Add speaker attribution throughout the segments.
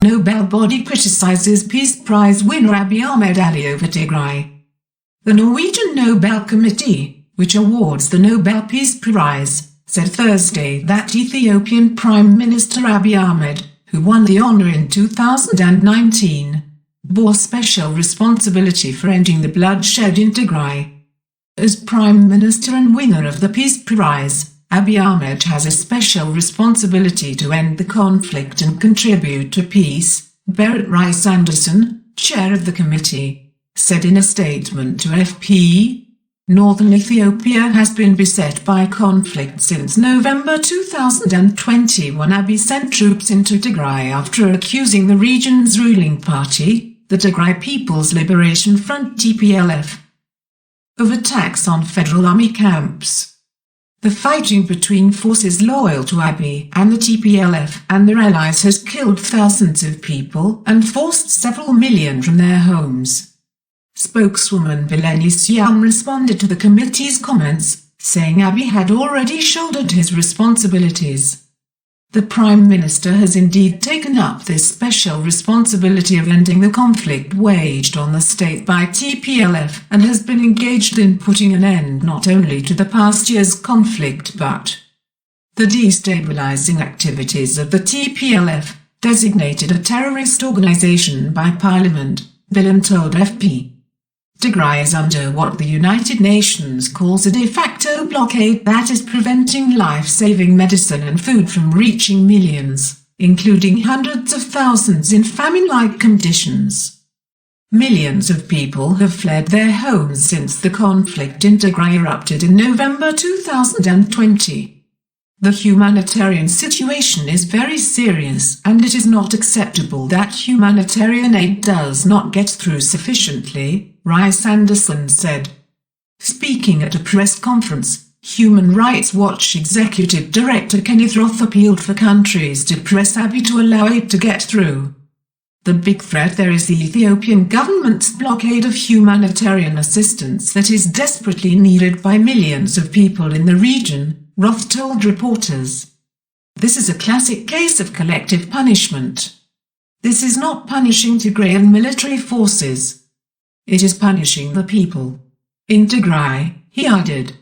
Speaker 1: Nobel body criticizes Peace Prize winner Abiy Ahmed over Tigray. The Norwegian Nobel Committee, which awards the Nobel Peace Prize, said Thursday that Ethiopian Prime Minister Abiy Ahmed, who won the honor in 2019, bore special responsibility for ending the bloodshed in Tigray. As Prime Minister and winner of the Peace Prize, Abiy Ahmed has a special responsibility to end the conflict and contribute to peace, Berit Reiss-Andersen, chair of the committee, said in a statement to FP. Northern Ethiopia has been beset by conflict since November 2020 when Abiy sent troops into Tigray after accusing the region's ruling party, the Tigray People's Liberation Front (TPLF), of attacks on federal army camps. The fighting between forces loyal to Abiy and the TPLF and their allies has killed thousands of people and forced several million from their homes. Spokeswoman Bileni Siam responded to the committee's comments, saying Abiy had already shouldered his responsibilities. The Prime Minister has indeed taken up this special responsibility of ending the conflict waged on the state by TPLF and has been engaged in putting an end not only to the past year's conflict but the destabilizing activities of the TPLF, designated a terrorist organization by Parliament, Bilam told FP. Tigray is under what the United Nations calls a de facto blockade that is preventing life-saving medicine and food from reaching millions, including hundreds of thousands in famine-like conditions. Millions of people have fled their homes since the conflict in Tigray erupted in November 2020. The humanitarian situation is very serious and it is not acceptable that humanitarian aid does not get through sufficiently, Reiss-Andersen said. Speaking at a press conference, Human Rights Watch Executive Director Kenneth Roth appealed for countries to press Abiy to allow aid to get through. The big threat there is the Ethiopian government's blockade of humanitarian assistance that is desperately needed by millions of people in the region, Roth told reporters. This is a classic case of collective punishment. This is not punishing Tigrayan military forces. It is punishing the people. In Tigray, he added.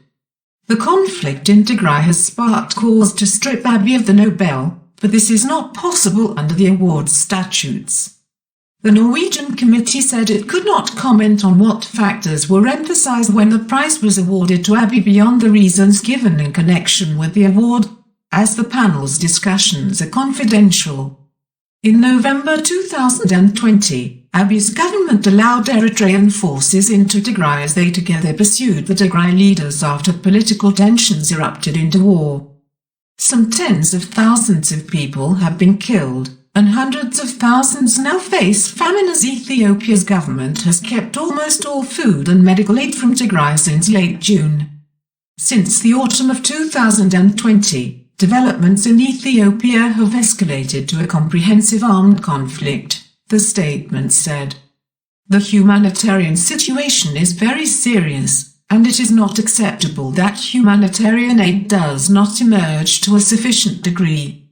Speaker 1: The conflict in Tigray has sparked calls to strip Abiy of the Nobel, but this is not possible under the award's statutes. The Norwegian committee said it could not comment on what factors were emphasized when the prize was awarded to Abiy beyond the reasons given in connection with the award, as the panel's discussions are confidential. In November 2020, Abiy's government allowed Eritrean forces into Tigray as they together pursued the Tigray leaders after political tensions erupted into war. Some tens of thousands of people have been killed, and hundreds of thousands now face famine as Ethiopia's government has kept almost all food and medical aid from Tigray since late June. Since the autumn of 2020, developments in Ethiopia have escalated to a comprehensive armed conflict, the statement said. The humanitarian situation is very serious, and it is not acceptable that humanitarian aid does not emerge to a sufficient degree.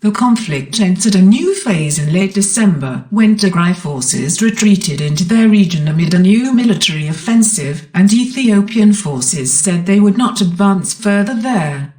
Speaker 1: The conflict entered a new phase in late December when Tigray forces retreated into their region amid a new military offensive, and Ethiopian forces said they would not advance further there.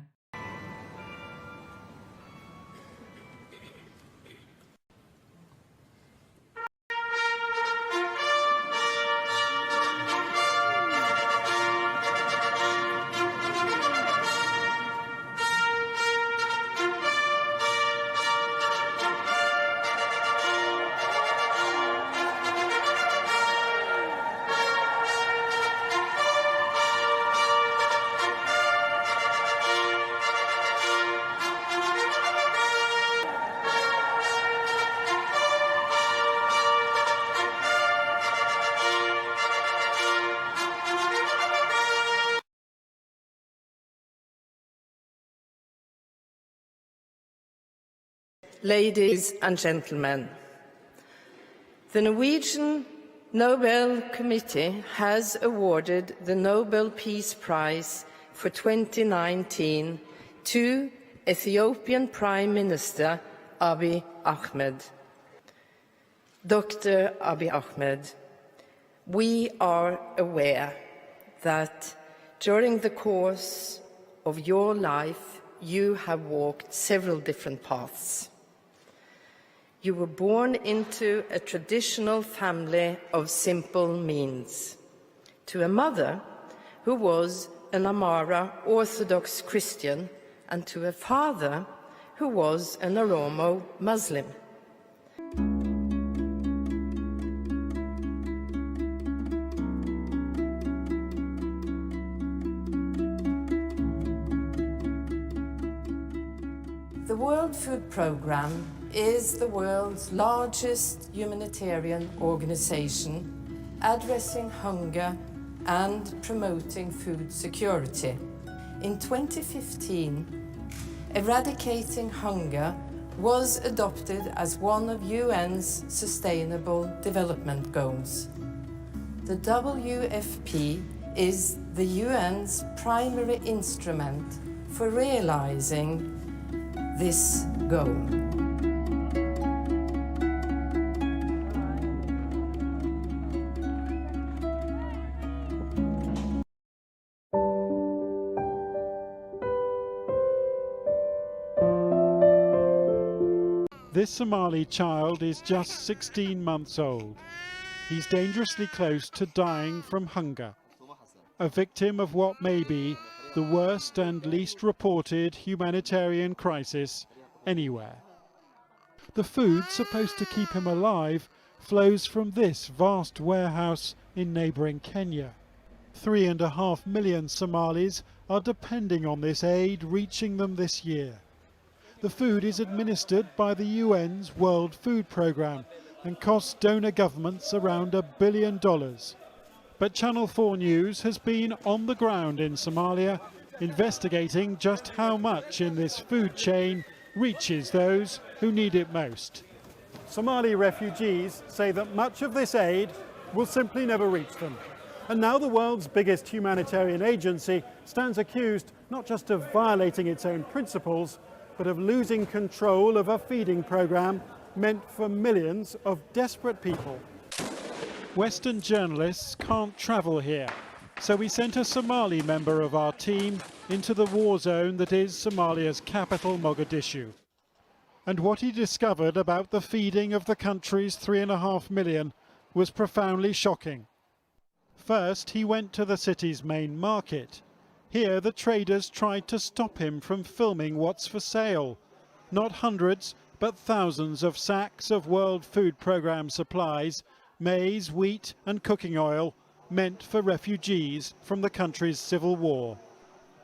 Speaker 2: Ladies and gentlemen, the Norwegian Nobel Committee has awarded the Nobel Peace Prize for 2019 to Ethiopian Prime Minister Abiy Ahmed. Dr. Abiy Ahmed, we are aware that during the course of your life, you have walked several different paths. You were born into a traditional family of simple means, to a mother who was an Amara Orthodox Christian and to a father who was an Oromo Muslim. The World Food Programme is the world's largest humanitarian organization addressing hunger and promoting food security. In 2015, eradicating hunger was adopted as one of UN's Sustainable Development Goals. The WFP is the UN's primary instrument for realizing this goal.
Speaker 3: This Somali child is just 16 months old. He's dangerously close to dying from hunger, a victim of what may be the worst and least reported humanitarian crisis anywhere. The food supposed to keep him alive flows from this vast warehouse in neighbouring Kenya. 3.5 million Somalis are depending on this aid reaching them this year. The food is administered by the UN's World Food Programme and costs donor governments around $1 billion. But Channel 4 News has been on the ground in Somalia, investigating just how much in this food chain reaches those who need it most. Somali refugees say that much of this aid will simply never reach them. And now the world's biggest humanitarian agency stands accused not just of violating its own principles, but of losing control of a feeding programme meant for millions of desperate people. Western journalists can't travel here, so we sent a Somali member of our team into the war zone that is Somalia's capital, Mogadishu. And what he discovered about the feeding of the country's 3.5 million was profoundly shocking. First, he went to the city's main market. Here, the traders tried to stop him from filming what's for sale. Not hundreds, but thousands of sacks of World Food Programme supplies, maize, wheat and cooking oil, meant for refugees from the country's civil war.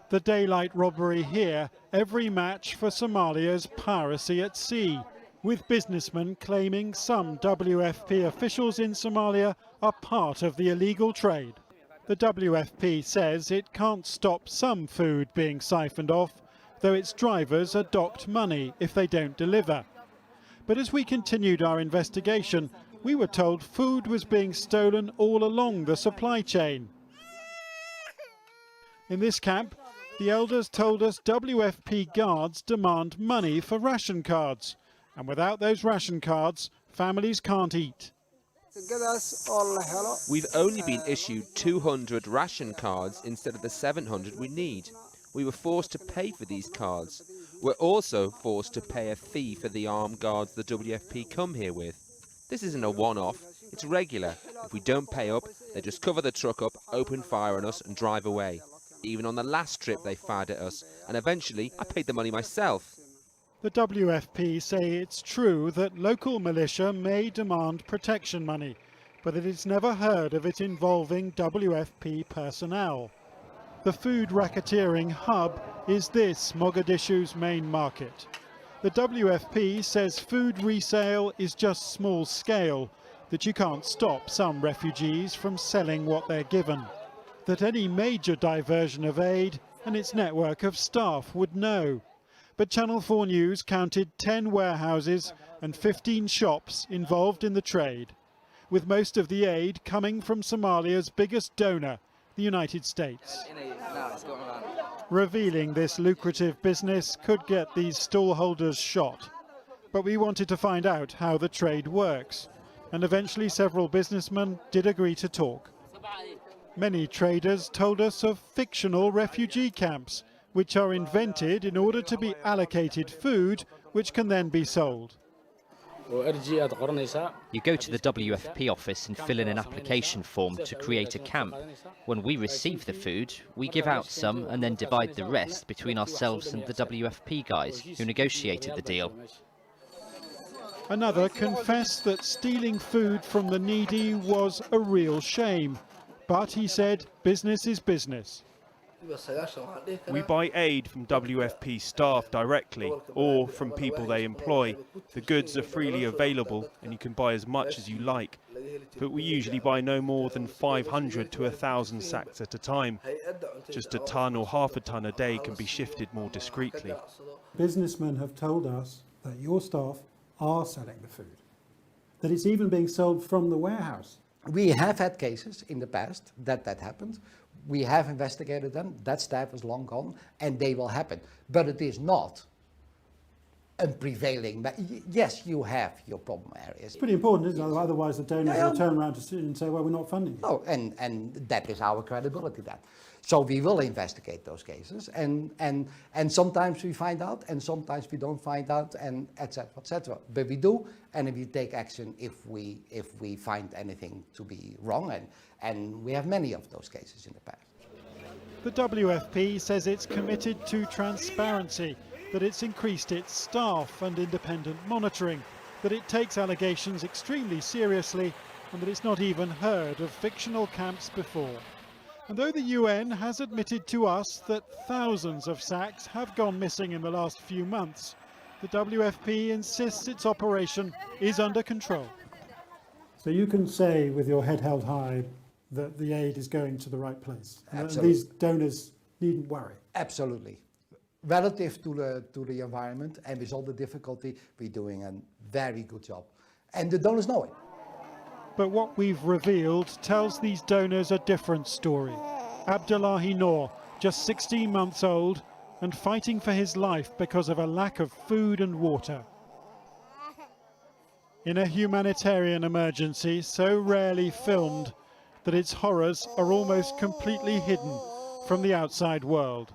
Speaker 3: The daylight robbery here, every match for Somalia's piracy at sea, with businessmen claiming some WFP officials in Somalia are part of the illegal trade. The WFP says it can't stop some food being siphoned off, though its drivers are docked money if they don't deliver. But as we continued our investigation, we were told food was being stolen all along the supply chain. In this camp, the elders told us WFP guards demand money for ration cards, and without those ration cards, families can't eat.
Speaker 4: We've only been issued 200 ration cards instead of the 700 we need. We were forced to pay for these cards. We're also forced to pay a fee for the armed guards the WFP come here with. This isn't a one-off, it's regular. If we don't pay up, they just cover the truck up, open fire on us and drive away. Even on the last trip they fired at us, and eventually I paid the money myself.
Speaker 3: The WFP say it's true that local militia may demand protection money, but that it's never heard of it involving WFP personnel. The food racketeering hub is this Mogadishu's main market. The WFP says food resale is just small scale, that you can't stop some refugees from selling what they're given. That any major diversion of aid and its network of staff would know. But Channel 4 News counted 10 warehouses and 15 shops involved in the trade, with most of the aid coming from Somalia's biggest donor, the United States. Revealing this lucrative business could get these stallholders shot. But we wanted to find out how the trade works. and eventually several businessmen did agree to talk. Many traders told us of fictional refugee camps, which are invented in order to be allocated food, which can then be sold.
Speaker 5: You go to the WFP office and fill in an application form to create a camp. When we receive the food, we give out some and then divide the rest between ourselves and the WFP guys who negotiated the deal.
Speaker 3: Another confessed that stealing food from the needy was a real shame, but he said business is business.
Speaker 6: We buy aid from WFP staff directly or from people they employ. The goods are freely available and you can buy as much as you like. But we usually buy no more than 500 to 1,000 sacks at a time. Just a ton or half a ton a day can be shifted more discreetly.
Speaker 7: Businessmen have told us that your staff are selling the food, that it's even being sold from the warehouse.
Speaker 8: We have had cases in the past that happened. We have investigated them. That staff is long gone, and they will happen. But it is not a prevailing. Yes, you have your problem areas.
Speaker 7: It's pretty important, isn't it? Otherwise, the donors will turn around and say, "Well, we're not funding you."
Speaker 8: Oh, and that is our credibility. That. So we will investigate those cases, and sometimes we find out, and sometimes we don't find out, and etc. etc. But we do, and we take action if we find anything to be wrong, and we have many of those cases in the past.
Speaker 3: The WFP says it's committed to transparency, that it's increased its staff and independent monitoring, that it takes allegations extremely seriously, and that it's not even heard of fictional camps before. And though the UN has admitted to us that thousands of sacks have gone missing in the last few months, the WFP insists its operation is under control.
Speaker 7: So you can say with your head held high that the aid is going to the right place.
Speaker 8: Absolutely.
Speaker 7: And these donors needn't worry.
Speaker 8: Absolutely. Relative to the environment and with all the difficulty, we're doing a very good job. And the donors know it.
Speaker 3: But what we've revealed tells these donors a different story. Abdullahi Noor, just 16 months old and fighting for his life because of a lack of food and water. In a humanitarian emergency so rarely filmed that its horrors are almost completely hidden from the outside world.